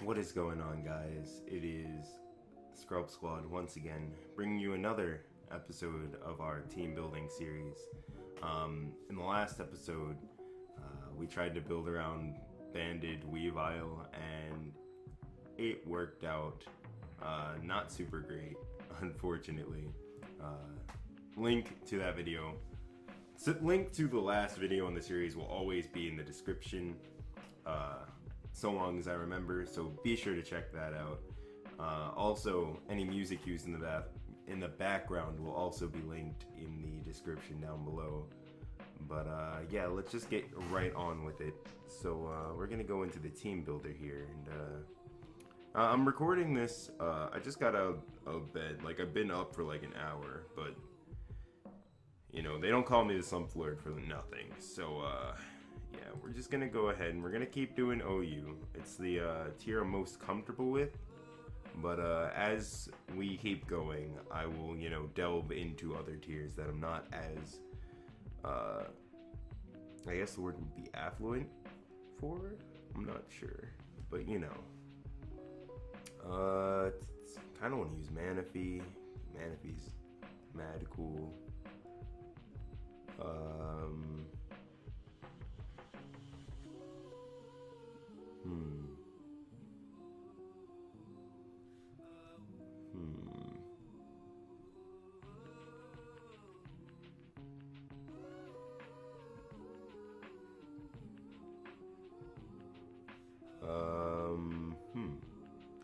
What is going on, guys? It is Skrelpsquad once again, bringing you another episode of our team building series. In the last episode, we tried to build around Banded Weavile, and it worked out not super great, unfortunately. Link to that video. Link to the last video in the series will always be in the description, so long as I remember, so be sure to check that out. Also, any music used in the background will also be linked in the description down below. But yeah, let's just get right on with it. So we're gonna go into the team builder here, and I'm recording this. I just got out of bed. Like, I've been up for like an hour, but you know, they don't call me the Slump Lord for nothing. So yeah, we're just gonna go ahead and we're gonna keep doing OU. It's the tier I'm most comfortable with. But as we keep going, I will, you know, delve into other tiers that I'm not as, I guess the word would be affluent for? I'm not sure. But, you know. Kind of want to use Manaphy. Manaphy's mad cool.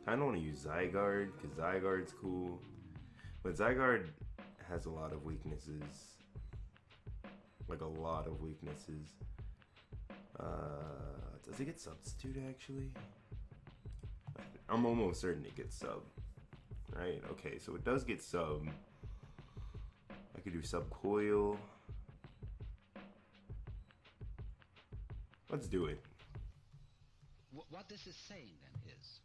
Kind of want to use Zygarde, because Zygarde's cool. But Zygarde has a lot of weaknesses. Like, a lot of weaknesses. Does it get substitute, actually? I'm almost certain it gets sub. Right? Okay, so it does get sub. I could do sub Coil. Let's do it. What this is saying, then, is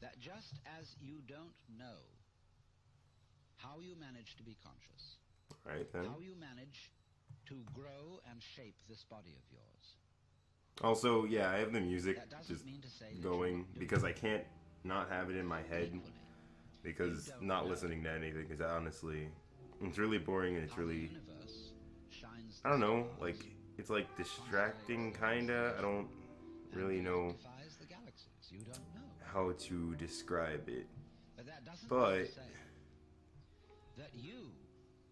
that just as you don't know how you manage to be conscious, right, then, how you manage to grow and shape this body of yours. Also, yeah, I have the music just going because I can't not have it in my head, because not listening to anything is honestly, it's really boring, and it's really, I don't know, like, it's like distracting, kinda. I don't really know how to describe it, but that you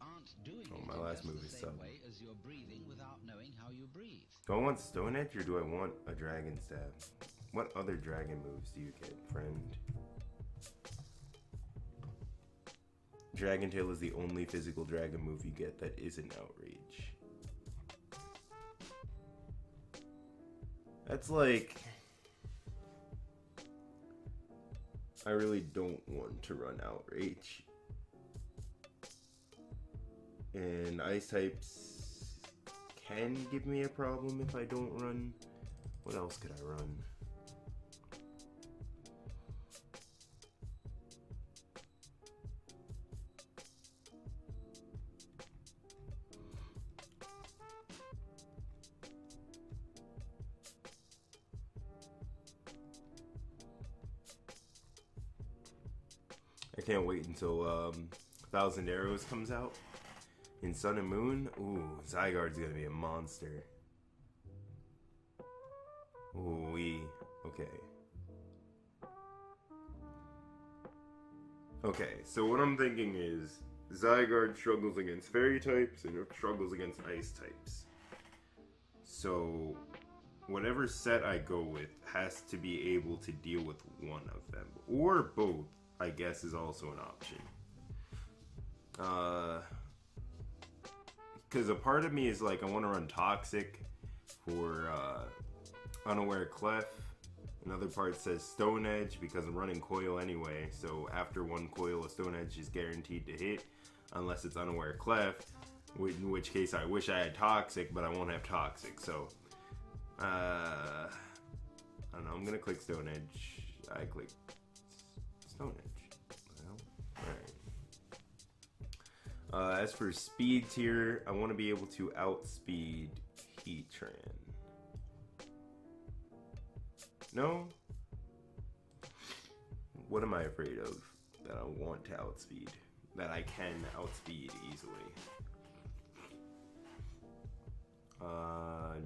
aren't doing my last move is sub. way as you're breathing without knowing how you breathe. Do I want Stone Edge or do I want a Dragon Stab? What other dragon moves do you get, friend? Dragon Tail is the only physical dragon move you get that isn't Outrage. That's like, I really don't want to run Outrage. And Ice types can give me a problem if I don't run. What else could I run? I can't wait until 1,000 Arrows comes out in Sun and Moon. Ooh, Zygarde's gonna be a monster. Ooh, okay. Okay, so what I'm thinking is Zygarde struggles against fairy types and it struggles against ice types. So whatever set I go with has to be able to deal with one of them, or both, I guess, is also an option. Because a part of me is like, I want to run Toxic for Unaware Clef. Another part says Stone Edge because I'm running Coil anyway. So after one Coil, a Stone Edge is guaranteed to hit unless it's Unaware Clef. In which case I wish I had Toxic, but I won't have Toxic. So, I don't know. I'm going to click Stone Edge. I click Stone Edge. Alright. As for speed tier, I want to be able to outspeed Heatran. No? What am I afraid of that I want to outspeed? That I can outspeed easily?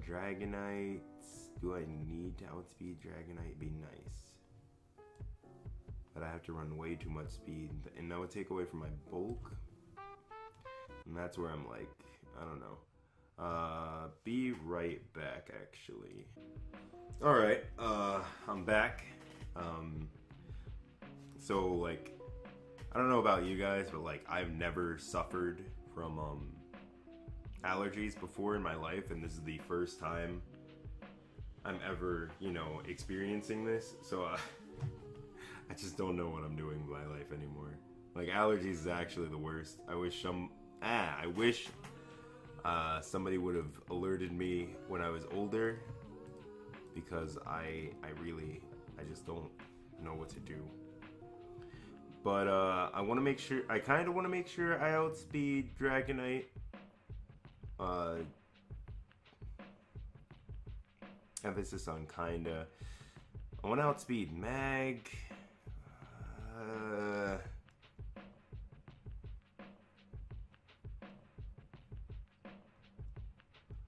Dragonite. Do I need to outspeed Dragonite? It'd be nice. But I have to run way too much speed. And that would take away from my bulk. And that's where I'm like, I don't know. Be right back, actually. Alright, I'm back. So, like, I don't know about you guys, but, like, I've never suffered from, allergies before in my life, and this is the first time I'm ever, you know, experiencing this. So, I just don't know what I'm doing with my life anymore. Like, allergies is actually the worst. I wish somebody would have alerted me when I was older, because I just don't know what to do. But I kind of want to make sure I outspeed Dragonite. Emphasis on kinda. I want to outspeed Mag.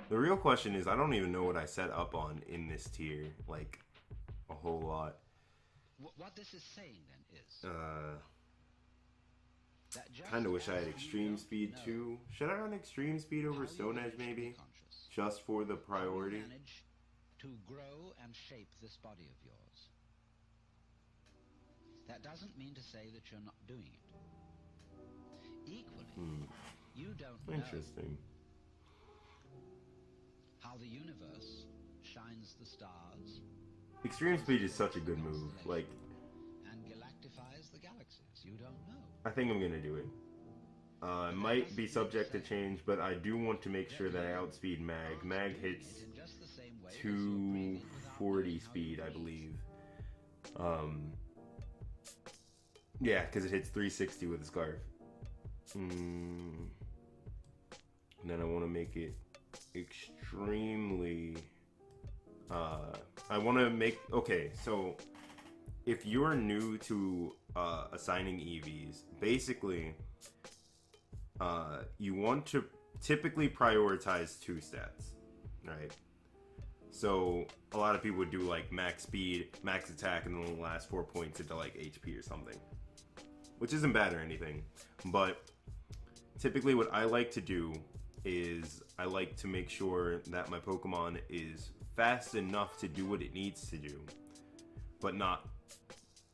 The real question is, I don't even know what I set up on in this tier, like, a whole lot. What this is saying then is... Kinda wish I had extreme speed too. Should I run extreme speed over Stone Edge maybe? Just for the priority? Manage to grow and shape this body of yours. That doesn't mean to say that you're not doing it. Equally, you don't know how the universe shines the stars. Extreme speed is such a good move. Like, and galactifies the galaxies. You don't know. I think I'm gonna do it. It might be subject to change, but I do want to make sure that I outspeed Mag. Mag hits 240 speed, I believe. Yeah, because it hits 360 with a Scarf. And then I want to make it extremely... I want to make... Okay, so if you're new to assigning EVs, basically, you want to typically prioritize 2 stats, right? So a lot of people would do like max speed, max attack, and then the last 4 points into like HP or something, which isn't bad or anything. But typically what I like to do is I like to make sure that my Pokemon is fast enough to do what it needs to do, but not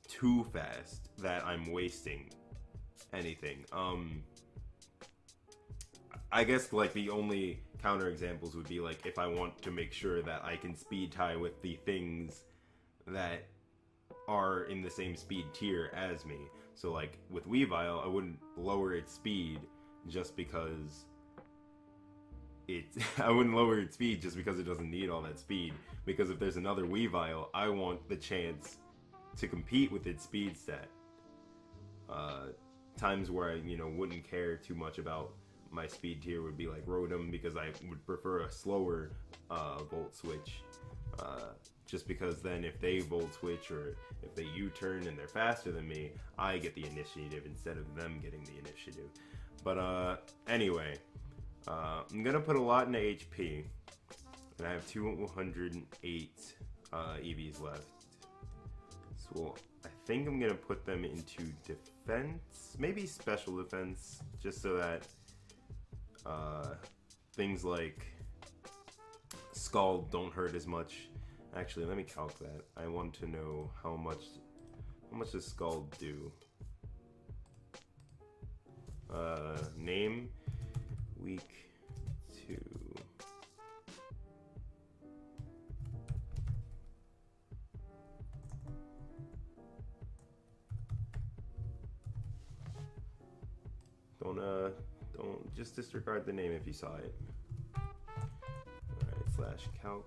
too fast that I'm wasting anything. I guess like the only counter examples would be like if I want to make sure that I can speed tie with the things that are in the same speed tier as me. So like with Weavile, I wouldn't lower its speed just because I wouldn't lower its speed just because it doesn't need all that speed. Because if there's another Weavile, I want the chance to compete with its speed stat. Times where I, wouldn't care too much about my speed tier would be like Rotom, because I would prefer a slower Volt Switch. Just because then if they Volt Switch or if they U-turn and they're faster than me, I get the initiative instead of them getting the initiative. But anyway, I'm gonna put a lot into HP, and I have 208 EVs left. So I think I'm gonna put them into defense, maybe special defense, just so that things like Scald don't hurt as much. Actually, let me calc that. I want to know how much does Scald do. Name, week 2. Don't just disregard the name if you saw it. Alright, /calc.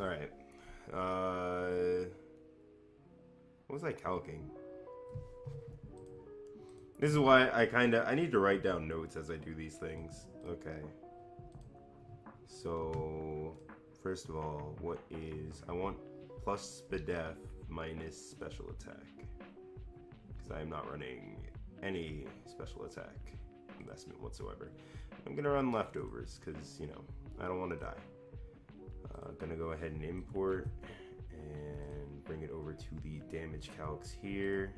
Alright. was I calcing? This is why I need to write down notes as I do these things. Okay. So, first of all, what is... I want plus Spadef minus special attack. Because I am not running any special attack investment whatsoever. I'm going to run leftovers because, you know, I don't want to die. Going to go ahead and import and bring it over to the damage calcs here.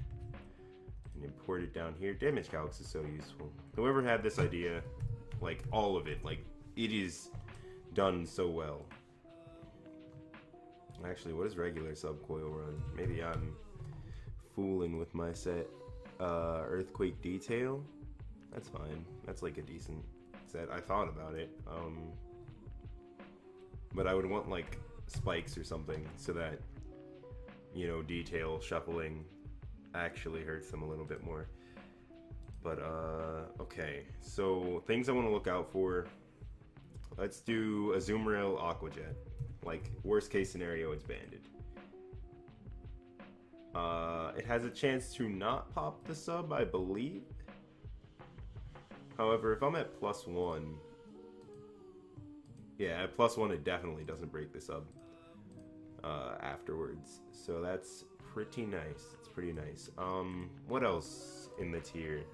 And import it down here. Damage calcs is so useful. Whoever had this idea, like all of it, like it is done so well. Actually, what does regular sub-coil run? Maybe I'm fooling with my set. Earthquake detail? That's fine. That's like a decent set. I thought about it. But I would want like spikes or something so that, you know, detail shuffling actually hurts them a little bit more. But okay, so things I want to look out for. Let's do a Azumarill Aquajet. Like, worst case scenario, it's banded. It has a chance to not pop the sub, I believe. However, if I'm at +1, yeah, at +1 it definitely doesn't break the sub afterwards. So that's pretty nice. It's pretty nice. What else in the tier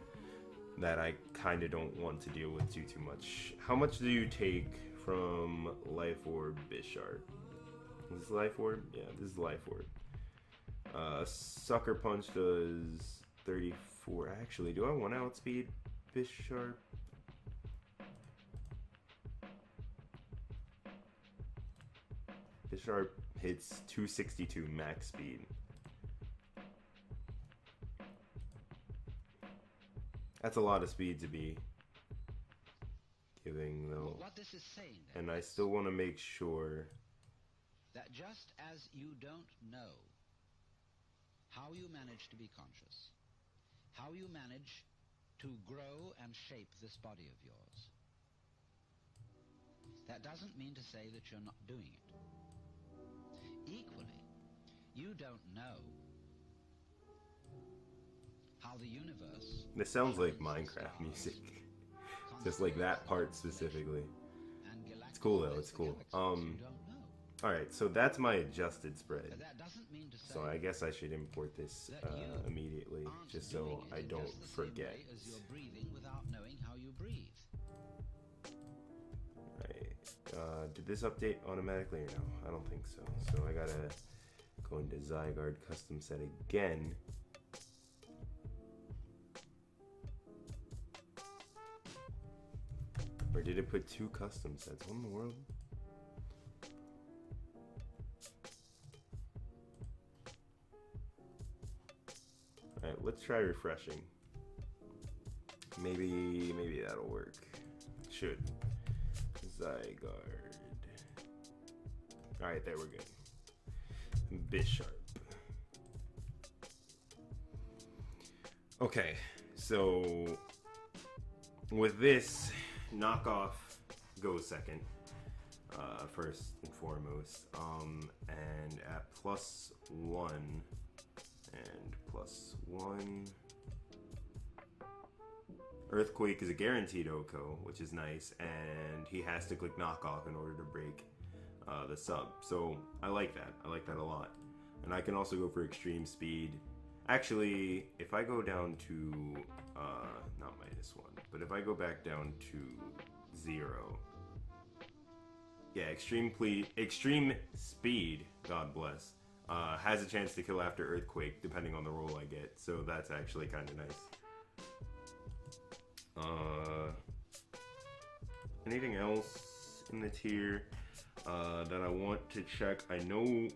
that I kind of don't want to deal with too much? How much do you take from Life Orb Bisharp? Is this Life Orb? Yeah, this is Life Orb. Sucker Punch does 34. Actually, do I want to outspeed Bisharp? Bisharp hits 262 max speed. That's a lot of speed to be giving, though. What this is saying, and I still want to make sure that just as you don't know how you manage to be conscious, how you manage to grow and shape this body of yours, that doesn't mean to say that you're not doing it. Equally, you don't know how the universe... This sounds like Minecraft music. Just like that part specifically. It's cool though, it's cool. Alright, so that's my adjusted spread. So I guess I should import this immediately, just so I don't forget. Right. Did this update automatically or no? I don't think so. So I gotta go into Zygarde custom set again. Or did it put 2 custom sets? What in the world? Alright, let's try refreshing. Maybe that'll work. Should. Zygarde. Alright, there we're good. Bisharp. Okay, so with this, knockoff goes second, first and foremost, and at +1 and +1, Earthquake is a guaranteed OHKO, which is nice, and he has to click knockoff in order to break the sub. So I like that. I like that a lot. And I can also go for extreme speed. Actually, if I go down to not -1, but if I go back down to 0, yeah, extreme speed, God bless, has a chance to kill after Earthquake depending on the roll I get. So that's actually kind of nice. Anything else in the tier that I want to check? I know.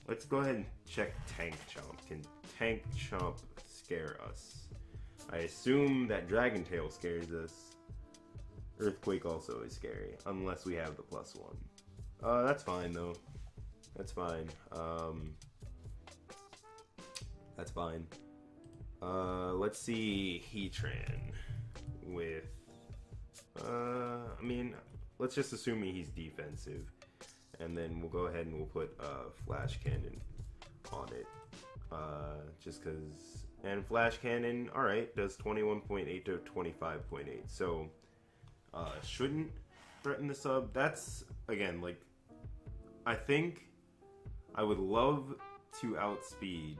Let's go ahead and check Tank Chomp. Can Tank Chomp scare us? I assume that Dragon Tail scares us. Earthquake also is scary, unless we have the +1. That's fine though. That's fine. That's fine. Let's see Heatran with, I mean, let's just assume he's defensive. and then we'll go ahead and we'll put Flash Cannon on it. Just because, and Flash Cannon, alright, does 21.8 to 25.8, so shouldn't threaten the sub. That's, again, like, I think I would love to outspeed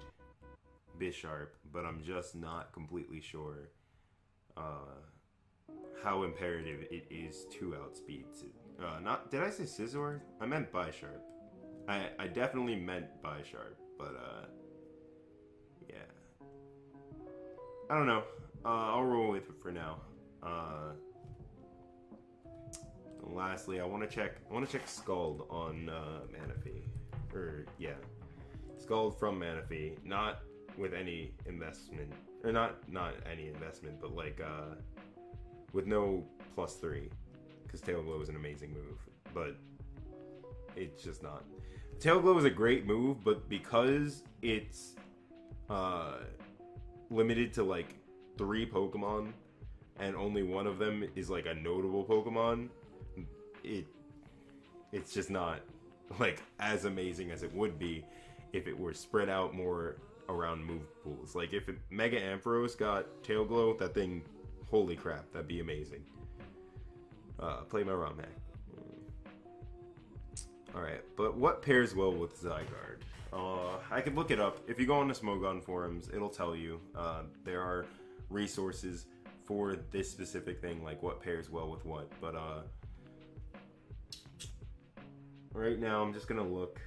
Bisharp, but I'm just not completely sure how imperative it is to outspeed. Not, did I say Scizor? I meant Bisharp. I definitely meant Bisharp, but yeah. I don't know. I'll roll with it for now. Lastly, I want to check Scald on Manaphy. Or yeah, Scald from Manaphy, not with any investment, or not any investment, but like with no +3, because Tail Glow is an amazing move, but it's just not. Tail Glow is a great move, but because it's limited to like 3 Pokemon, and only one of them is like a notable Pokemon, it's just not like as amazing as it would be if it were spread out more around move pools. Like if Mega Ampharos got Tail Glow, that thing, holy crap, that'd be amazing. Play my ROM hack. Alright, but what pairs well with Zygarde? I could look it up. If you go on the Smogon forums, it'll tell you. There are resources for this specific thing, like what pairs well with what, but right now I'm just gonna look.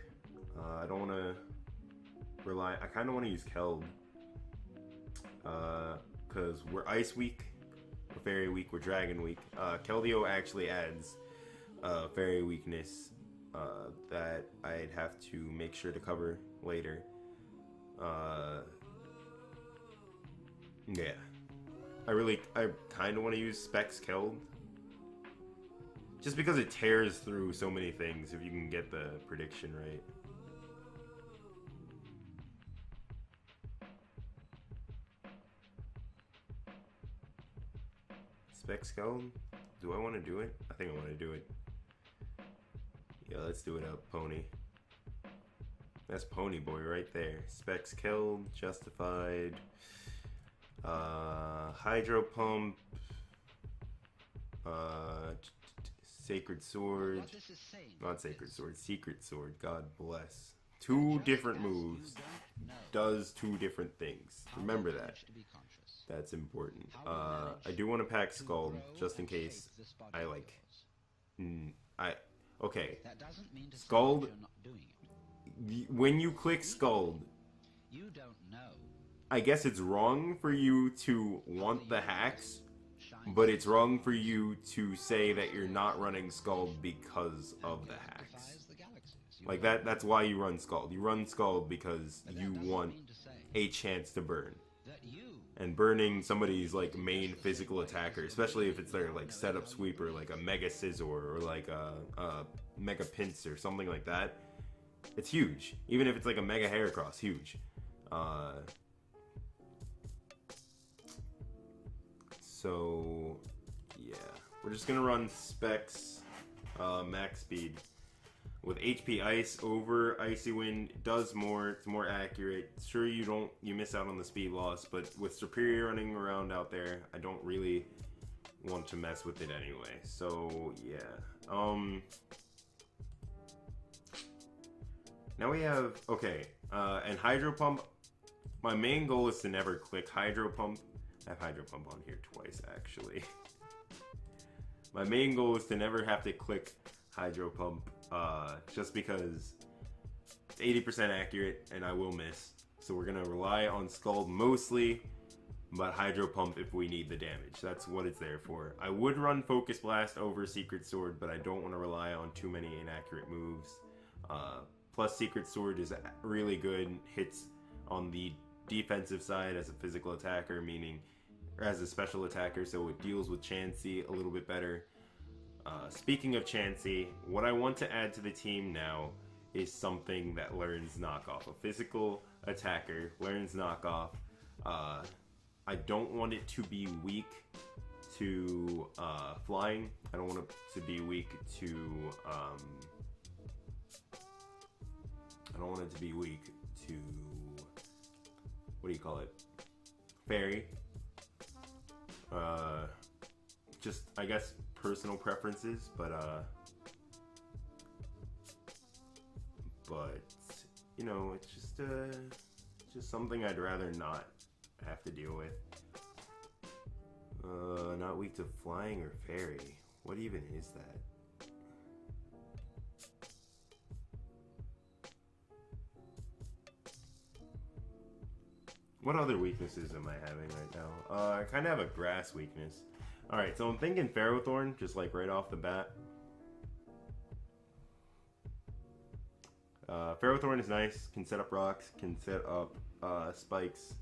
I don't want to rely. I kind of want to use Keld, because we're Ice Week, we're Fairy Week, we're Dragon Week. Keldeo actually adds Fairy Weakness that I'd have to make sure to cover later. Yeah, I kind of want to use Specs Keld, just because it tears through so many things if you can get the prediction right. Specs Keld? Do I want to do it? I think I want to do it. Yeah, let's do it up, Pony. That's Pony Boy right there. Specs Keld, Justified. Hydro Pump. Sacred Sword. Not Sacred Sword, Secret Sword. God bless. 2 different moves. Does 2 different things. Remember that. That's important. I do want to pack Scald, just in case I like... Okay. Scald... When you click Scald, I guess it's wrong for you to want the hacks, but it's wrong for you to say that you're not running Scald because of the hacks. Like, that's why you run Scald. You run Scald because you want a chance to burn. And burning somebody's, like, main physical attacker, especially if it's their, like, setup sweeper, like a Mega Scizor or, like, a Mega Pince or something like that, it's huge. Even if it's, like, a Mega Heracross, huge. So, yeah. We're just gonna run Specs, max speed. With HP Ice over Icy Wind, it does more, it's more accurate. Sure, you miss out on the speed loss, but with Superior running around out there, I don't really want to mess with it anyway. So, yeah. Now we have, okay, and Hydro Pump. My main goal is to never click Hydro Pump. I have Hydro Pump on here twice, actually. My main goal is to never have to click Hydro Pump, just because it's 80% accurate and I will miss. So we're gonna rely on Scald mostly, but Hydro Pump if we need the damage. That's what it's there for. I would run Focus Blast over Secret Sword, but I don't want to rely on too many inaccurate moves. Plus Secret Sword is really good, hits on the defensive side as a physical attacker, meaning, or as a special attacker, so it deals with Chansey a little bit better. Speaking of Chansey, what I want to add to the team now is something that learns knockoff. A physical attacker learns knockoff. I don't want it to be weak to flying. I don't want it to be weak to wanted to be weak to, what do you call it? Fairy. Just, I guess, personal preferences, but you know, it's just something I'd rather not have to deal with. Not weak to flying or fairy. What even is that? What other weaknesses am I having right now? I kind of have a grass weakness. Alright, so I'm thinking Ferrothorn, just like right off the bat. Ferrothorn is nice, can set up rocks, can set up spikes.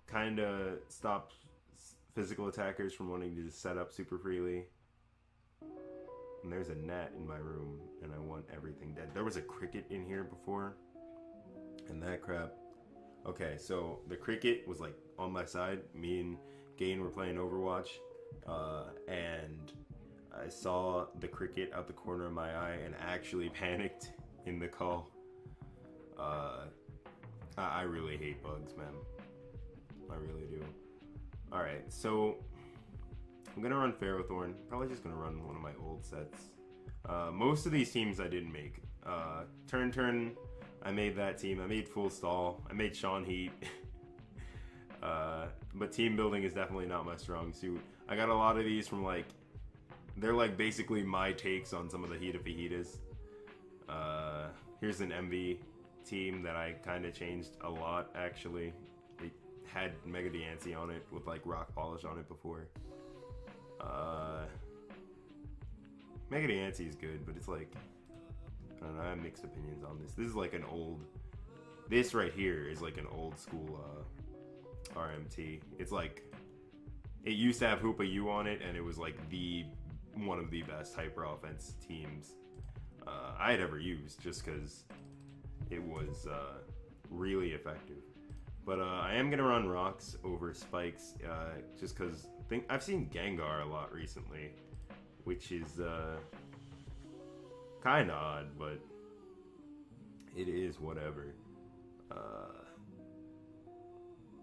Kind of stops physical attackers from wanting to just set up super freely. And there's a gnat in my room, and I want everything dead. There was a cricket in here before, and that crap. Okay, so the cricket was like on my side. Me and Gain were playing Overwatch, and I saw the cricket out the corner of my eye and actually panicked in the call. I really hate bugs, man. I really do. Alright, so I'm gonna run Ferrothorn. Probably just gonna run one of my old sets. Most of these teams I didn't make. Turn, I made that team. I made Full Stall. I made Sean Heat. But team building is definitely not my strong suit. I got a lot of these from like, they're like basically my takes on some of the Hita Fajitas. Here's an MV team that I kind of changed a lot actually. It had Mega Diancie on it with like rock polish on it before. Mega Diancie is good, but it's like, I don't know, I have mixed opinions on this. This is like an old, this right here is like an old school RMT. It's like, it used to have Hoopa U on it, and it was like one of the best hyper offense teams I had ever used, just because it was really effective. But I am gonna run rocks over spikes, just because I've seen Gengar a lot recently, which is kind of odd, but it is whatever. I'm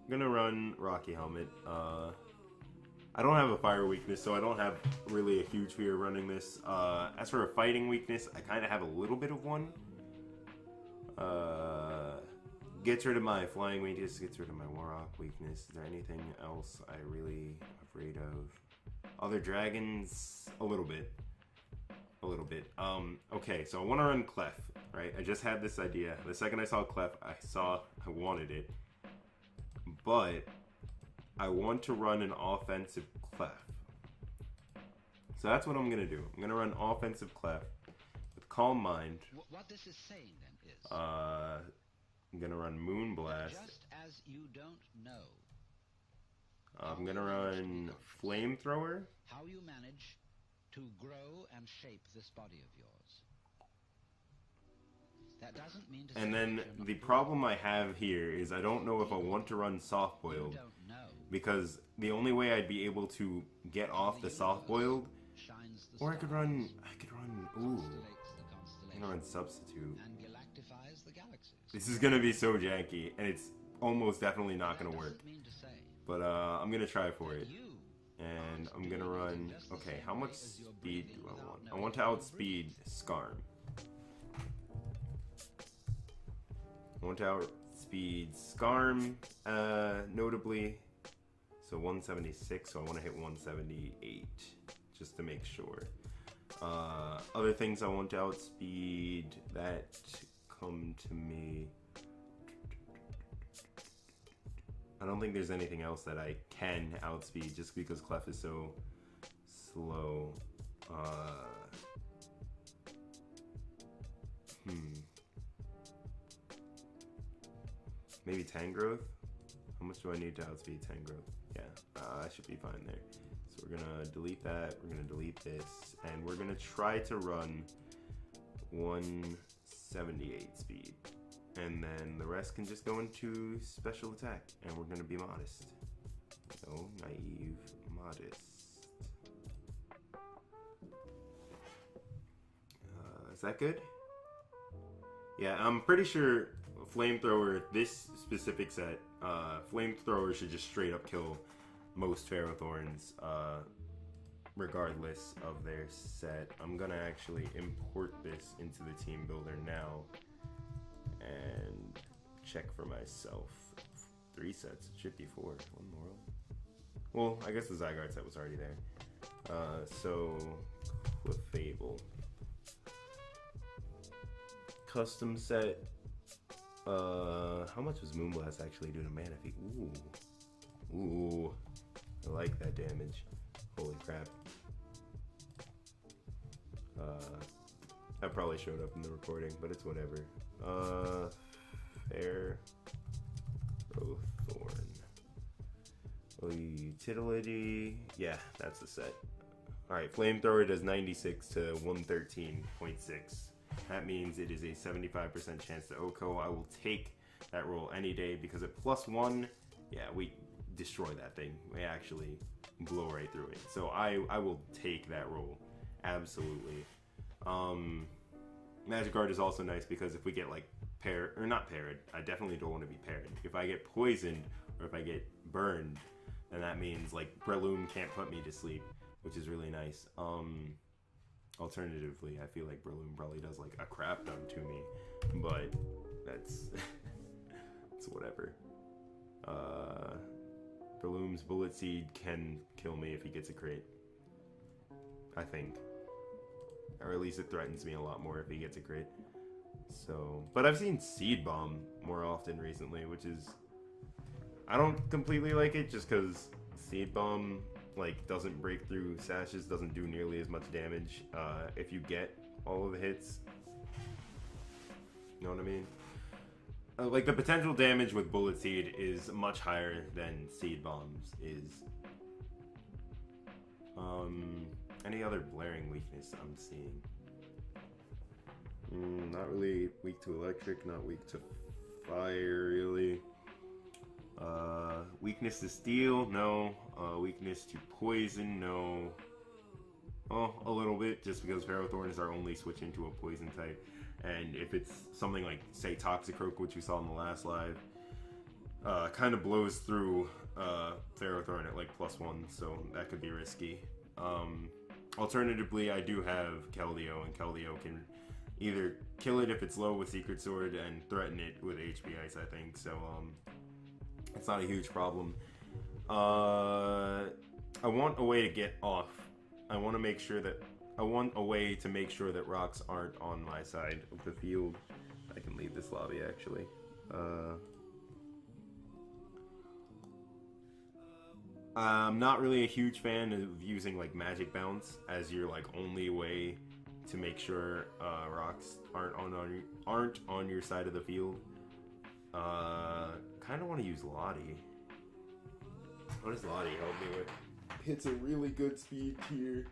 gonna run Rocky Helmet. I don't have a fire weakness, so I don't have really a huge fear of running this. As for a fighting weakness, I kind of have a little bit of one. Gets rid of my flying weakness, gets rid of my Warrock weakness. Is there anything else I really afraid of? Other dragons? A little bit. A little bit. Okay, so I want to run Clef, right? I just had this idea. The second I saw Clef, I wanted it. But I want to run an offensive Clef. So that's what I'm going to do. I'm going to run offensive Clef with Calm Mind. What this is saying then is... I'm going to run Moonblast. Just as you don't know. I'm going to run Flamethrower. How you manage to grow and shape this body of yours. That doesn't mean to and then the problem I have here is I don't know if I want to run Soft Boiled. Because the only way I'd be able to get off the Soft Boiled, or I could run, ooh, I'm gonna run Substitute. This is gonna be so janky, and it's almost definitely not gonna work. But I'm gonna try for it. And I'm gonna run, okay, how much speed do I want? I want to outspeed Skarm. I want to outspeed Skarm, notably. So 176, so I want to hit 178, just to make sure. Other things I want to outspeed that come to me. I don't think there's anything else that I can outspeed just because Clef is so slow. Maybe Tangrowth? How much do I need to outspeed Tangrowth? Yeah, I should be fine there. So we're gonna delete that, we're gonna delete this, and we're gonna try to run 178 speed. And then the rest can just go into special attack, and we're gonna be modest. No, naive, modest. Is that good? Yeah, I'm pretty sure Flamethrower, this specific set, Flamethrower should just straight up kill most Ferrothorns, regardless of their set. I'm gonna actually import this into the team builder now and check for myself. 3 sets, it should be 4. One more. Well, I guess the Zygarde set was already there. So, Clefable. Custom set. How much was Moonblast actually do to mana? Ooh, I like that damage. Holy crap. That probably showed up in the recording, but it's whatever. Ferrothorn. Utility. Yeah, that's the set. Alright, Flamethrower does 96 to 113.6. That means it is a 75% chance to OHKO. I will take that roll any day because at +1, yeah, we destroy that thing. We actually blow right through it. So I will take that roll. Absolutely. Magic Guard is also nice because if we get like paired, or not paired, I definitely don't want to be paired. If I get poisoned or if I get burned, then that means like Breloom can't put me to sleep, which is really nice. Alternatively, I feel like Breloom probably does like a crap ton to me, but that's it's whatever. Breloom's Bullet Seed can kill me if he gets a crit, I think, or at least it threatens me a lot more if he gets a crit. So, but I've seen Seed Bomb more often recently, which is, I don't completely like it just because Seed Bomb like doesn't break through sashes, doesn't do nearly as much damage if you get all of the hits. You know what I mean? Like the potential damage with Bullet Seed is much higher than Seed Bombs is. Any other blaring weakness I'm seeing? Not really weak to electric, not weak to fire really. Weakness to steel, no. Weakness to poison, no. Oh, a little bit, just because Ferrothorn is our only switch into a poison type. And if it's something like, say, Toxicroak, which we saw in the last live, kind of blows through Ferrothorn at like +1, so that could be risky. Alternatively, I do have Keldeo, and Keldeo can either kill it if it's low with Secret Sword and threaten it with HP Ice, I think. So, it's not a huge problem. I want a way to get off. I want a way to make sure that rocks aren't on my side of the field. I can leave this lobby actually. I'm not really a huge fan of using like Magic Bounce as your like only way to make sure rocks aren't on your side of the field. Kind of want to use Lottie. What does Lottie help me with? Hits a really good speed tier.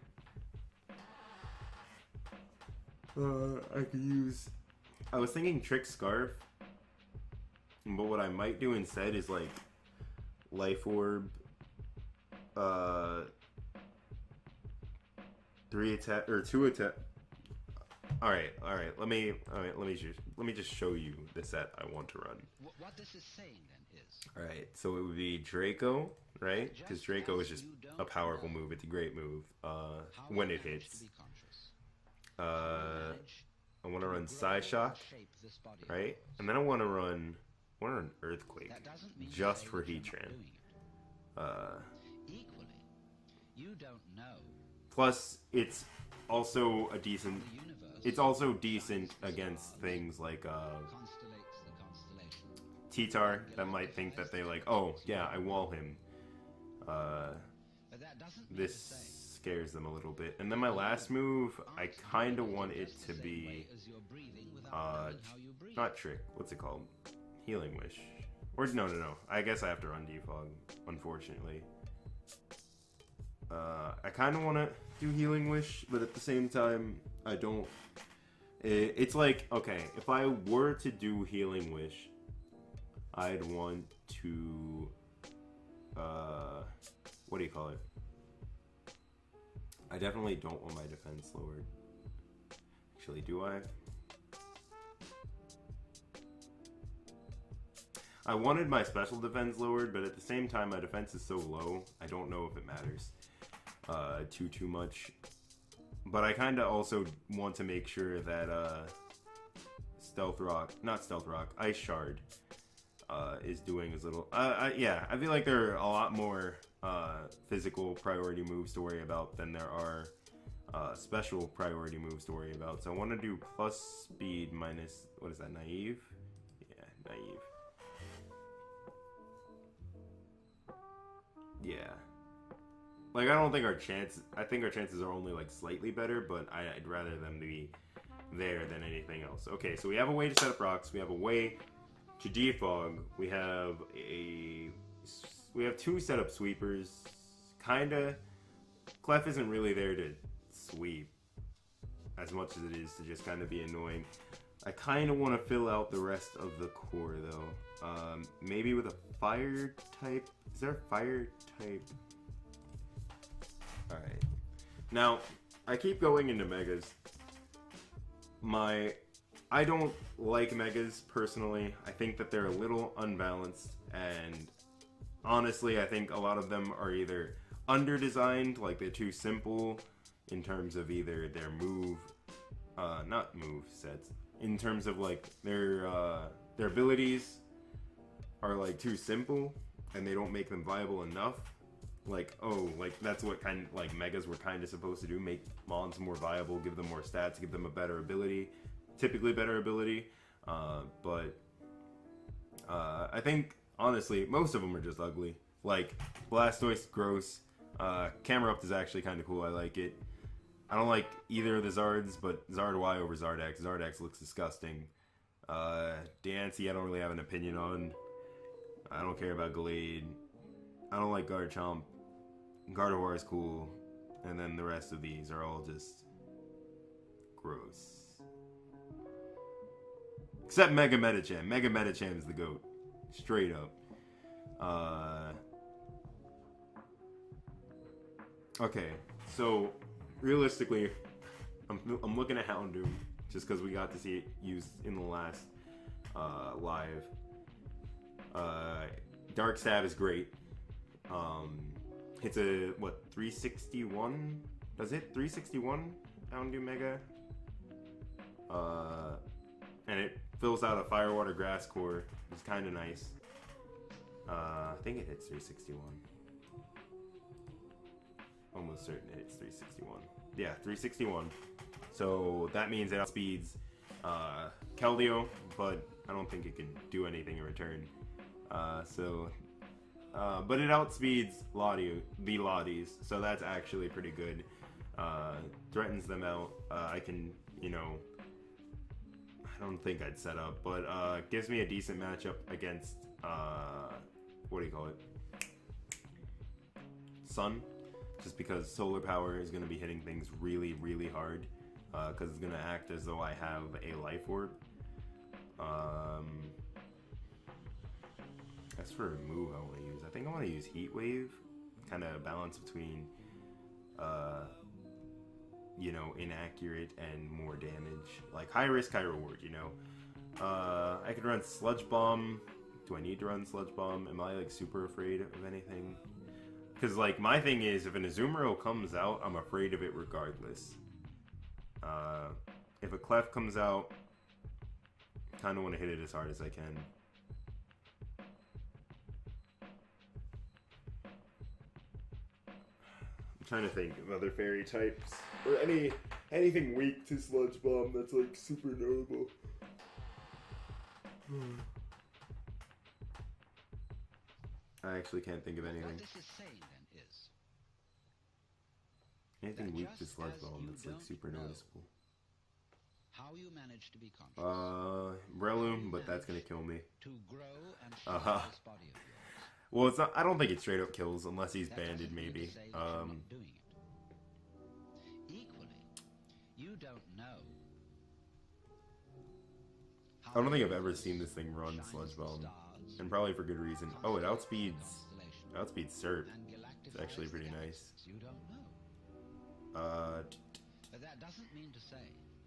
I could use... I was thinking Trick Scarf, but what I might do instead is like Life Orb, 3 attack or 2 attack. All right. Let me just show you the set I want to run. What this is saying then is. All right, so it would be Draco, right? Because Draco is just a powerful move. It's a great move when it hits. I want to run Psyshock, right? And then I want to run Earthquake just for Heatran. Equally, you don't know. Plus, it's also a decent. It's also decent against things like T-Tar that might think that they like, oh yeah, I wall him. This scares them a little bit. And then my last move, I kind of want it to be not Trick. What's it called? Healing Wish. Or no. I guess I have to run Defog, unfortunately. I kind of want to do Healing Wish, but at the same time, I don't. It's like, okay, if I were to do Healing Wish, I'd want to, what do you call it? I definitely don't want my defense lowered. Actually, do I? I wanted my special defense lowered, but at the same time, my defense is so low, I don't know if it matters too much. But I kind of also want to make sure that Ice Shard is doing as little. Yeah, I feel like there are a lot more physical priority moves to worry about than there are special priority moves to worry about. So I want to do plus speed minus, what is that, naive? Yeah, naive. Yeah. Like, I don't think I think our chances are only, like, slightly better, but I'd rather them to be there than anything else. Okay, so we have a way to set up rocks. We have a way to defog. We have two setup sweepers. Kinda. Clef isn't really there to sweep as much as it is to just kind of be annoying. I kind of want to fill out the rest of the core, though. Maybe with a fire type. Is there a fire type? Alright. Now, I keep going into megas. I don't like megas, personally. I think that they're a little unbalanced, and honestly, I think a lot of them are either under-designed, like they're too simple in terms of either their not move sets, in terms of like their abilities are like too simple, and they don't make them viable enough. Like, that's what kind of, like, megas were kind of supposed to do, make mons more viable, give them more stats, give them a better ability, typically better ability, but I think, honestly, most of them are just ugly. Like, Blastoise, gross, Camera Up is actually kind of cool, I like it. I don't like either of the Zards, but Zard Y over Zardax. Zardax looks disgusting. Diancie, I don't really have an opinion on. I don't care about Glade. I don't like Garchomp. Gardevoir is cool, and then the rest of these are all just gross. Except Mega Medicham. Mega Medicham is the GOAT. Straight up. Okay, so realistically, I'm looking at Houndoom just because we got to see it used in the last live. Dark Stab is great. It's a, what, 361? Does it? 361 Houndoom-Mega? And it fills out a Firewater Grass core. It's kind of nice. I think it hits 361. Almost certain it hits 361. Yeah, 361. So that means it outspeeds Keldeo, but I don't think it can do anything in return. But it outspeeds the Latios, so that's actually pretty good. Threatens them out. I can, I don't think I'd set up, but gives me a decent matchup against, what do you call it? Sun. Just because Solar Power is going to be hitting things really, really hard. Because it's going to act as though I have a Life Orb. As for a move I want to use, I think I want to use Heat Wave. Kind of balance between, inaccurate and more damage. Like, high risk, high reward, I could run Sludge Bomb. Do I need to run Sludge Bomb? Am I, like, super afraid of anything? Because, like, my thing is, if an Azumarill comes out, I'm afraid of it regardless. If a Clef comes out, kind of want to hit it as hard as I can. I'm trying to think of other fairy types. Or anything weak to Sludge Bomb that's, like, super notable. I actually can't think of anything. What this is saying, then, is anything weak to Sludge Bomb that's, like, super noticeable. How you manage to be conscious. Breloom, but that's gonna kill me. To grow and shape this body of yours. Well, it's not. I don't think it straight up kills unless he's banded, maybe. Doing it. Equally, you don't know. I don't think I've ever seen this thing run Sludge Bomb, and probably for good reason. Oh, it outspeeds Surf. It's actually pretty nice. You don't know. But that doesn't mean to say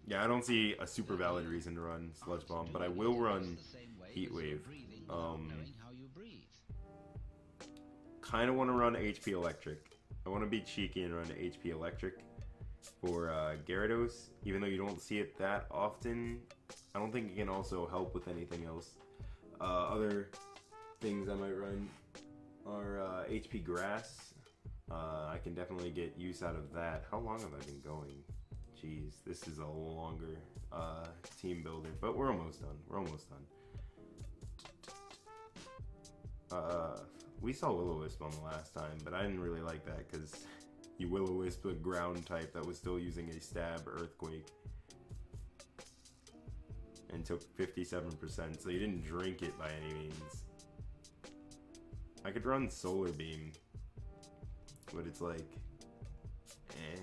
Yeah, I don't see a super valid reason to run Sludge Bomb, but I will run Heat Wave. Kind of want to run HP Electric. I want to be cheeky and run HP Electric for Gyarados, even though you don't see it that often. I don't think it can also help with anything else. Other things I might run are HP Grass. I can definitely get use out of that. How long have I been going? Jeez, this is a longer team builder, but we're almost done. We're almost done. We saw Will-O-Wisp on the last time, but I didn't really like that because you Will-O-Wisp a ground type that was still using a stab Earthquake and took 57%, so you didn't drink it by any means. I could run Solar Beam, but it's like, eh.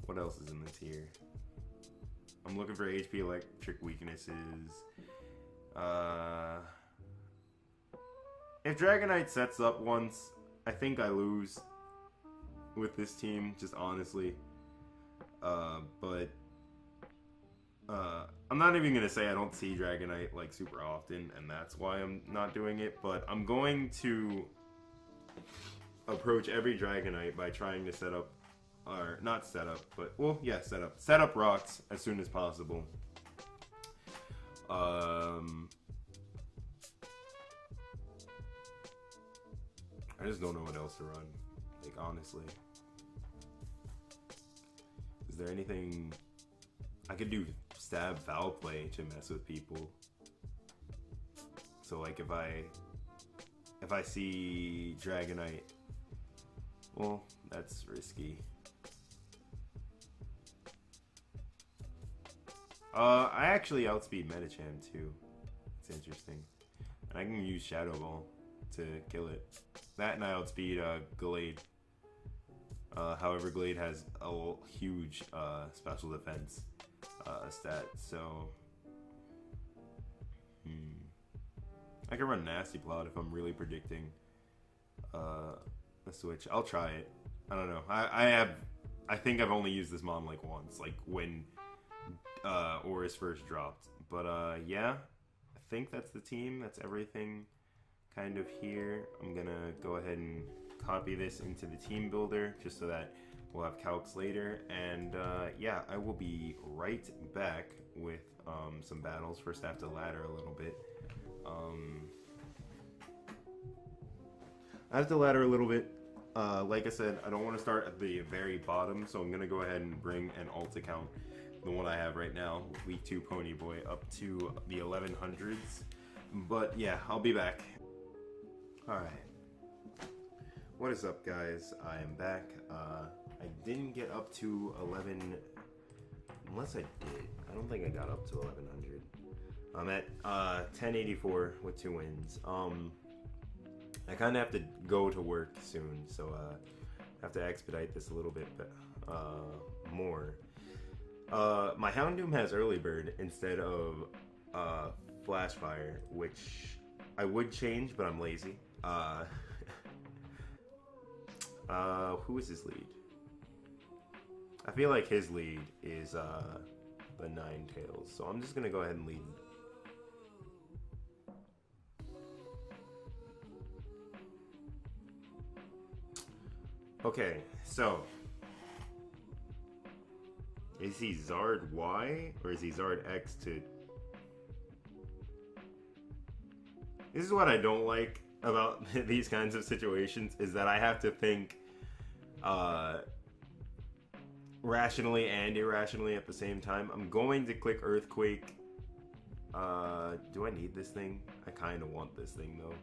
What else is in the tier? I'm looking for HP Electric weaknesses. If Dragonite sets up once, I think I lose with this team, just honestly. But I'm not even gonna say I don't see Dragonite like super often, and that's why I'm not doing it. But I'm going to approach every Dragonite by trying to set up, or not set up, but well, yeah, set up rocks as soon as possible. I just don't know what else to run, like, honestly. Is there anything I could do? Stab Foul Play to mess with people. So like if I see Dragonite, well, that's risky. I actually outspeed Medicham too. It's interesting. And I can use Shadow Ball to kill it. That and I outspeed Glade. However, Glade has a huge special defense stat, so I can run Nasty Plot if I'm really predicting a switch. I'll try it. I don't know. I think I've only used this mon like once, like when ORAS first dropped. But yeah, I think that's the team. That's everything kind of here. I'm gonna go ahead and copy this into the team builder just so that we'll have calcs later. And yeah, I will be right back with some battles. First I have to ladder a little bit. I have to ladder a little bit. Like I said, I don't want to start at the very bottom, so I'm gonna go ahead and bring an alt account, the one I have right now, Week 2 Ponyboy, up to the 1100s. But yeah, I'll be back. Alright. What is up, guys? I am back. I didn't get up to 11, unless I did. I don't think I got up to 1100. I'm at 1084 with 2 wins. I kind of have to go to work soon, so I have to expedite this a little bit more. My Houndoom has Early Bird instead of Flash Fire, which I would change, but I'm lazy. Who is his lead? I feel like his lead is the Ninetales, so I'm just gonna go ahead and lead. Okay, so is he Zard Y or is he Zard X to? This is what I don't like about these kinds of situations, is that I have to think rationally and irrationally at the same time. I'm going to click Earthquake. Do I need this thing? I kind of want this thing though.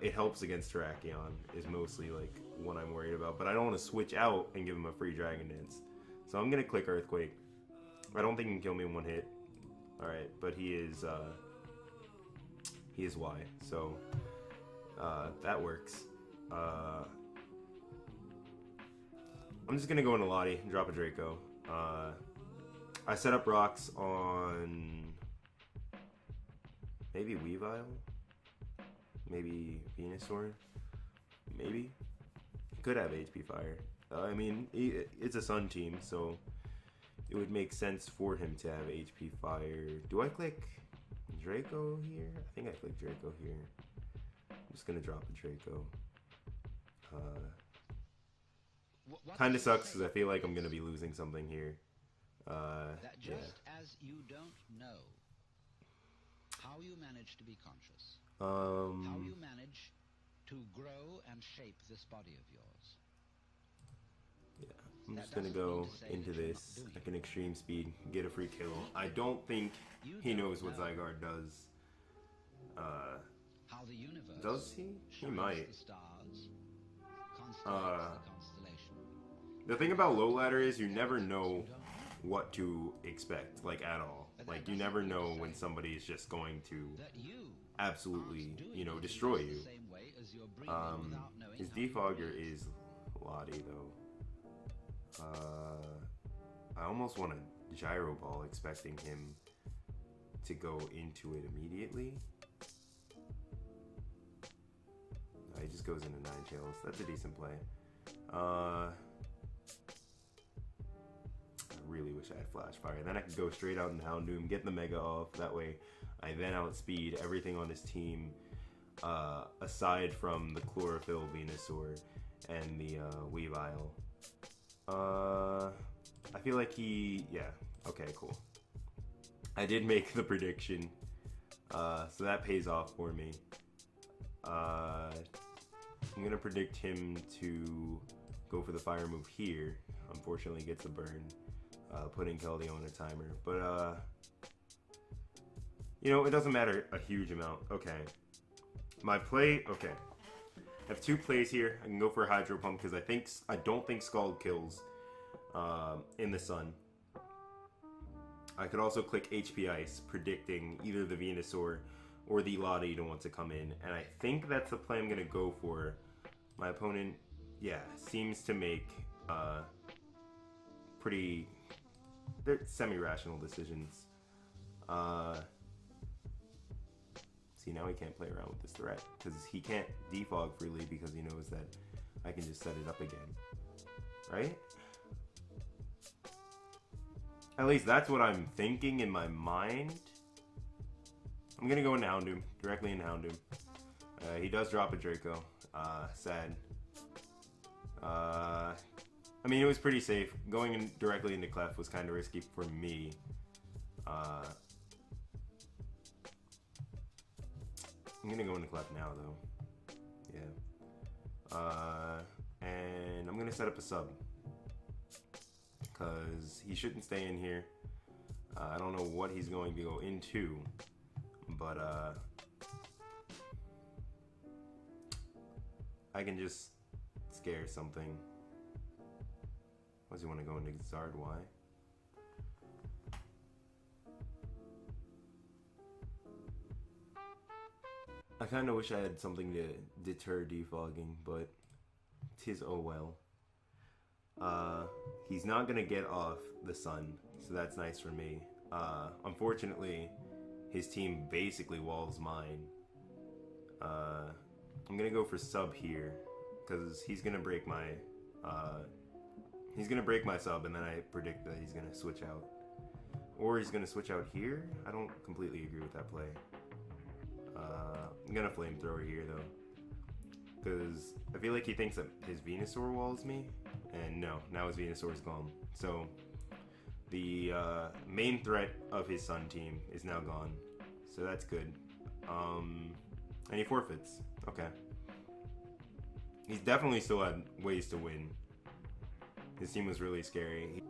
It helps against Terrakion is mostly like what I'm worried about, but I don't want to switch out and give him a free Dragon Dance. So I'm gonna click Earthquake. I don't think he can kill me in one hit. Alright, but he is Y, so that works. I'm just gonna go into Lottie and drop a Draco. I set up rocks on maybe Weavile, maybe Venusaur, maybe. He could have HP Fire. I mean, it's a Sun team, so it would make sense for him to have HP Fire. Do I click Draco here? I think I click Draco here. I'm just gonna drop a Draco. Kind of sucks because I feel like I'm gonna be losing something here. That just as you don't know how you manage to be conscious, how you manage to grow and shape this body of yours. Yeah, I'm just gonna go into this like an extreme speed, get a free kill. I don't think he knows what Zygarde does. How the universe Does he? He might. the stars, constellates the constellation. The thing about low ladder is you never know what to expect, like at all. Like you never know when somebody is just going to absolutely, you know, destroy you. His defogger is Lottie though. I almost want a Gyro Ball, expecting him to go into it immediately. He just goes into Ninetales. That's a decent play. I really wish I had Flash Fire. Then I could go straight out in Houndoom, get the Mega off. That way, I then outspeed everything on his team, aside from the Chlorophyll Venusaur and the Weavile. I feel like yeah, okay, cool. I did make the prediction, so that pays off for me. I'm gonna predict him to go for the fire move here. Unfortunately, gets a burn, putting Keldeo on a timer. But you know, it doesn't matter a huge amount. Okay, my play. Okay, I have two plays here. I can go for a Hydro Pump because I don't think Scald kills in the sun. I could also click HP Ice, predicting either the Venusaur or the Lottie to want to come in, and I think that's the play I'm gonna go for. My opponent, yeah, seems to make they're semi-rational decisions. See, now he can't play around with this threat because he can't defog freely because he knows that I can just set it up again, right? At least that's what I'm thinking in my mind. I'm gonna go in Houndoom, directly in Houndoom. He does drop a Draco. Sad. I mean, it was pretty safe. Going in directly into Clef was kind of risky for me. I'm gonna go into Clef now, though. Yeah. And I'm gonna set up a sub. Because he shouldn't stay in here. I don't know what he's going to go into. But, I can just scare something. What does he want to go into Zygarde? Why? I kind of wish I had something to deter defogging, but 'tis oh well. He's not going to get off the sun, so that's nice for me. Unfortunately, his team basically walls mine. I'm gonna go for sub here because he's gonna break my sub, and then I predict that he's gonna switch out, or he's gonna switch out here. I don't completely agree with that play. I'm gonna Flamethrower here though, because I feel like he thinks that his Venusaur walls me, and no, now his Venusaur's gone. So the main threat of his Sun team is now gone, so that's good. And he forfeits. Okay. He's definitely still had ways to win. His team was really scary.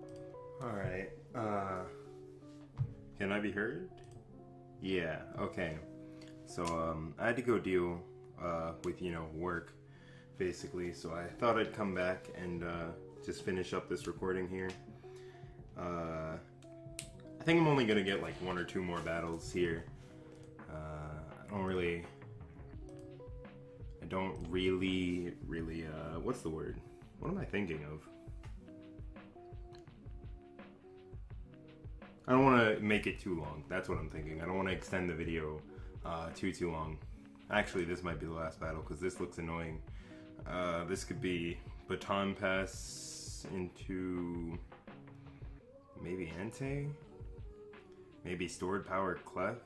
Alright. Can I be heard? Yeah, okay. So, I had to go deal with, you know, work, basically. So I thought I'd come back and just finish up this recording here. I think I'm only gonna get like 1 or 2 more battles here. I don't really, what's the word? What am I thinking of? I don't want to make it too long. That's what I'm thinking. I don't want to extend the video too long. Actually, this might be the last battle because this looks annoying. This could be Baton Pass into maybe Entei? Maybe Stored Power Clef?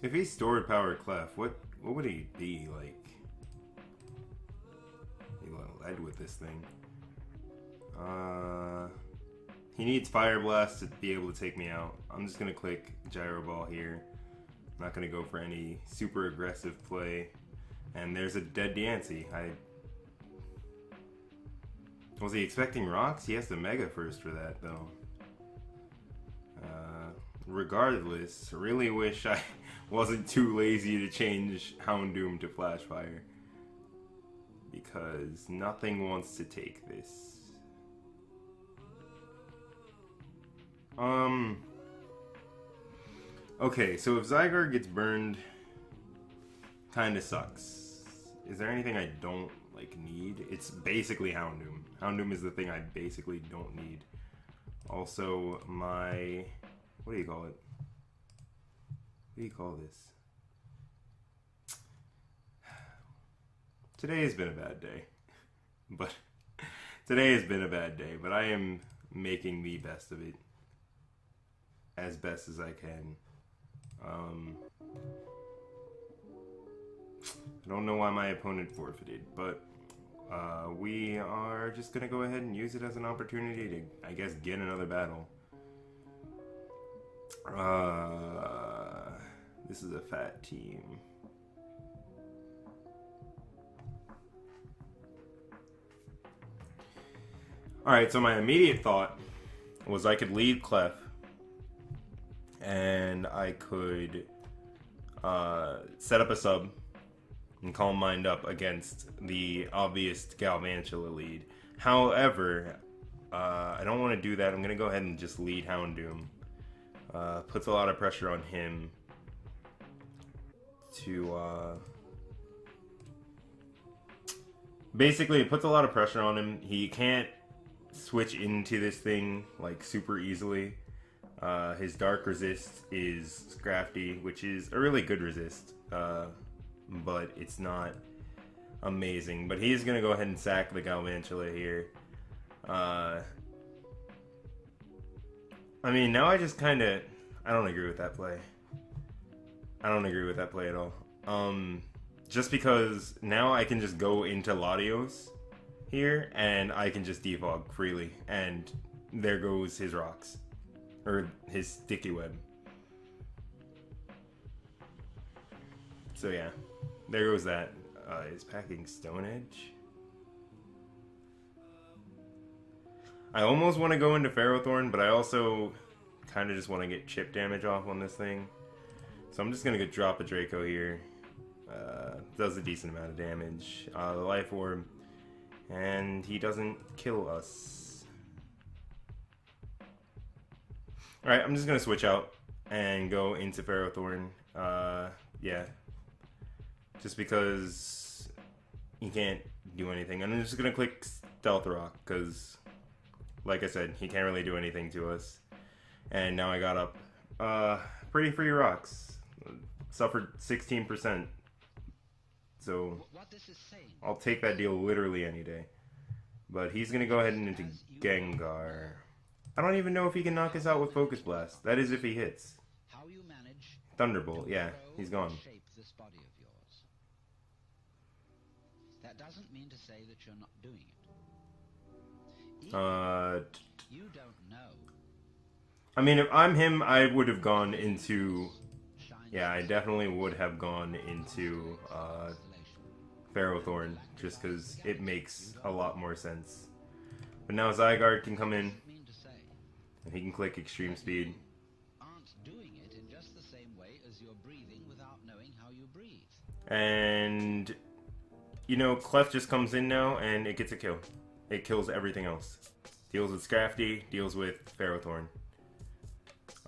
If he Stored Power Clef, what would he be like? He led with this thing. He needs Fire Blast to be able to take me out. I'm just gonna click Gyro Ball here. I'm not gonna go for any super aggressive play. And there's a dead Diancie. Was he expecting rocks? He has to Mega first for that though. Regardless, really wish I wasn't too lazy to change Houndoom to Flash Fire. Because nothing wants to take this. Okay, so if Zygarde gets burned, kinda sucks. Is there anything I don't, like, need? It's basically Houndoom. Houndoom is the thing I basically don't need. Also, my... what do you call it? What do you call this? Today has been a bad day. But... today has been a bad day, but I am making the best of it. As best as I can. I don't know why my opponent forfeited, but we are just gonna go ahead and use it as an opportunity to, I guess, get another battle. This is a fat team. Alright, so my immediate thought was I could lead Clef and I could set up a sub and Calm Mind up against the obvious Galvantula lead. However, I don't want to do that. I'm going to go ahead and just lead Houndoom. Puts a lot of pressure on him to... basically, it puts a lot of pressure on him. He can't switch into this thing like super easily. His Dark Resist is Scrafty, which is a really good resist, but it's not amazing. But he's going to go ahead and sack the Galvantula here. I mean, now I just kind of... I don't agree with that play. I don't agree with that play at all. Just because now I can just go into Latios here, and I can just defog freely, and there goes his rocks. Or his sticky web. So yeah, there goes that. Is packing Stone Edge. I almost want to go into Ferrothorn, but I also kind of just want to get chip damage off on this thing. So I'm just going to drop a Draco here. Does a decent amount of damage. The Life Orb. And he doesn't kill us. Alright, I'm just going to switch out and go into Ferrothorn. Yeah. Just because he can't do anything. I'm just going to click Stealth Rock because, like I said, he can't really do anything to us. And now I got up pretty free rocks. Suffered 16%. So I'll take that deal literally any day. But he's going to go ahead and into Gengar. I don't even know if he can knock us out with Focus Blast. That is if he hits. Thunderbolt, yeah, he's gone. That doesn't mean to say that you're not doing it. You don't know. I mean, if I'm him, I would have gone into... Yeah, I definitely would have gone into Ferrothorn, just because it makes a lot more sense. But now Zygarde can come in, and he can click Extreme Speed. And, you know, Clef just comes in now, and it gets a kill. It kills everything else. Deals with Scrafty, deals with Ferrothorn.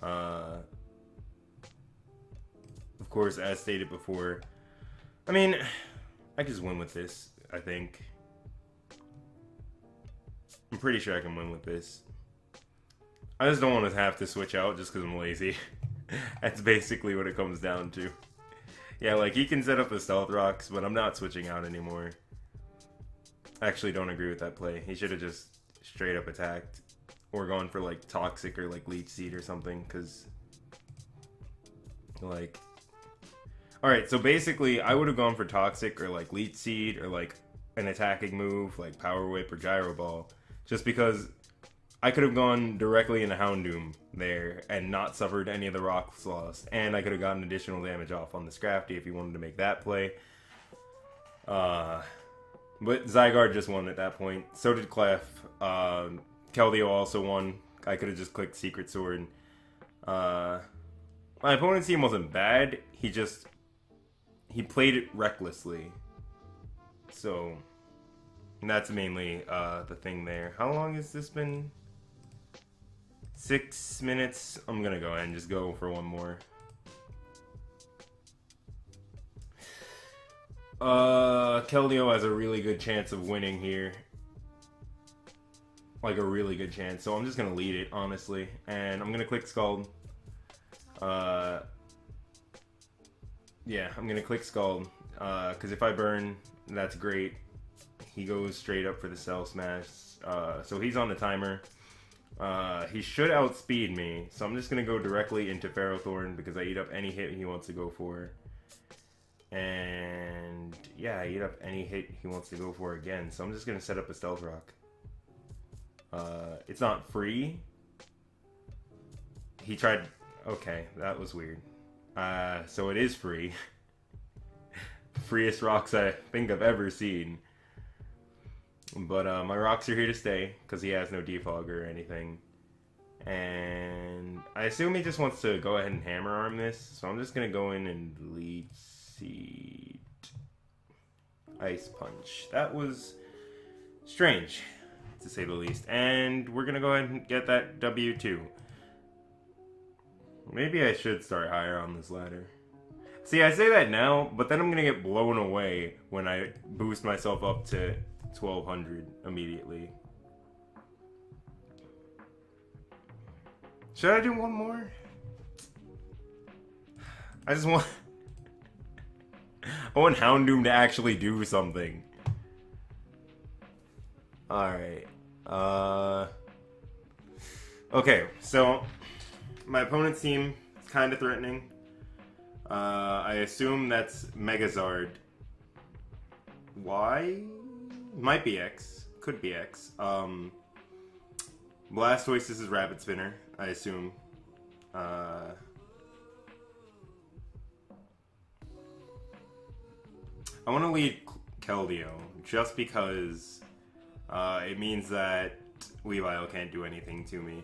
Of course, as stated before, I mean, I can just win with this, I think. I'm pretty sure I can win with this. I just don't want to have to switch out just because I'm lazy. That's basically what it comes down to. Yeah, like, he can set up the Stealth Rocks, but I'm not switching out anymore. I actually don't agree with that play. He should have just straight up attacked. Or gone for, like, Toxic or, like, Leech Seed or something, because... Like... Alright, so basically, I would have gone for Toxic or, like, Leech Seed or, like, an attacking move, like Power Whip or Gyro Ball. Just because I could have gone directly into Houndoom there and not suffered any of the rocks lost. And I could have gotten additional damage off on the Scrafty if he wanted to make that play. But Zygarde just won at that point. So did Clef. Keldeo also won. I could have just clicked Secret Sword. My opponent's team wasn't bad. He played it recklessly. So, that's mainly the thing there. How long has this been? 6 minutes. I'm gonna go ahead and just go for one more. Keldeo has a really good chance of winning here. Like, a really good chance. So I'm just gonna lead it, honestly. And I'm gonna click Scald. Yeah, I'm gonna click Scald. Because if I burn, that's great. He goes straight up for the Cell Smash. So he's on the timer. He should outspeed me. So I'm just gonna go directly into Ferrothorn because I eat up any hit he wants to go for. And yeah, I eat up any hit he wants to go for again. So I'm just gonna set up a Stealth Rock. It's not free. He tried... Okay, that was weird. So it is free. Freest rocks I think I've ever seen. But my rocks are here to stay, because he has no defog or anything. And I assume he just wants to go ahead and hammer arm this. So I'm just going to go in and Leech Seed. Ice Punch. That was strange, to say the least. And we're going to go ahead and get that W2. Maybe I should start higher on this ladder. See, I say that now, but then I'm going to get blown away when I boost myself up to 1200 immediately. Should I do one more? I just want... I want Houndoom to actually do something. Alright. Okay, so... My opponent's team is kind of threatening. I assume that's Megazard. Y? Might be X. Could be X. Blastoise is Rapid Spinner, I assume. I want to lead Keldeo, just because it means that Weavile can't do anything to me.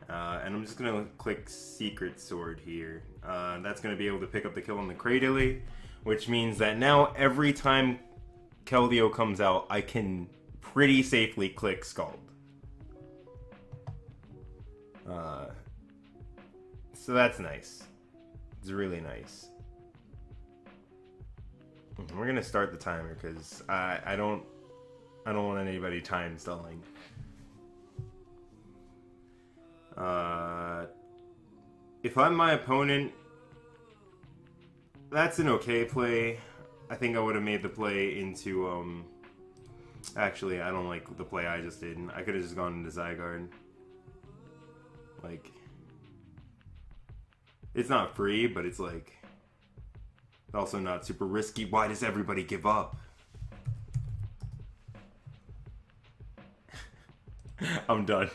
And I'm just going to click Secret Sword here. That's going to be able to pick up the kill on the Cradily, which means that now every time Keldeo comes out, I can pretty safely click Scald. So that's nice. It's really nice. We're going to start the timer because I don't want anybody time stalling. If I'm my opponent, that's an okay play. I think I would have made the play into, actually, I don't like the play I just did. I could have just gone into Zygarde. Like, it's not free, but it's like, also not super risky. Why does everybody give up? I'm done.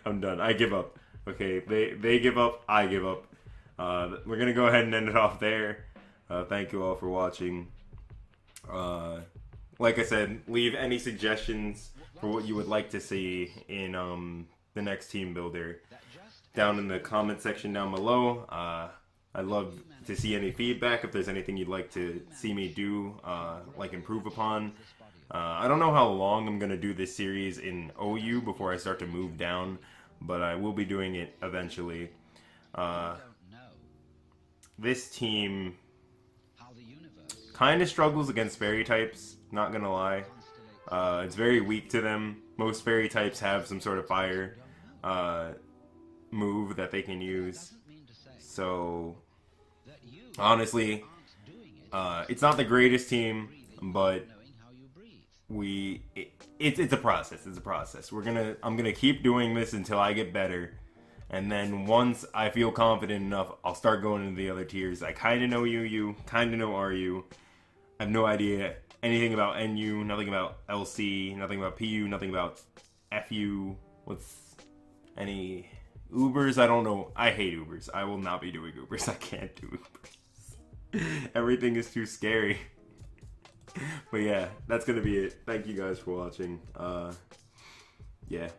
I'm done. I give up. Okay, they give up. I give up. We're going to go ahead and end it off there. Thank you all for watching. Like I said, leave any suggestions for what you would like to see in the next team builder down in the comment section down below. I'd love to see any feedback if there's anything you'd like to see me do, like improve upon. I don't know how long I'm going to do this series in OU before I start to move down, but I will be doing it eventually. This team kind of struggles against fairy types, not going to lie. It's very weak to them. Most fairy types have some sort of fire. move that they can use. So, honestly, it's not the greatest team, but it's a process. It's a process. I'm gonna keep doing this until I get better, and then once I feel confident enough, I'll start going into the other tiers. I kind of know UU, kind of know RU. I have no idea anything about NU, nothing about LC, nothing about PU, nothing about FU. What's any Ubers? I don't know. I hate Ubers. I will not be doing Ubers. I can't do Ubers. Everything is too scary. But yeah, that's gonna be it. Thank you guys for watching. Yeah.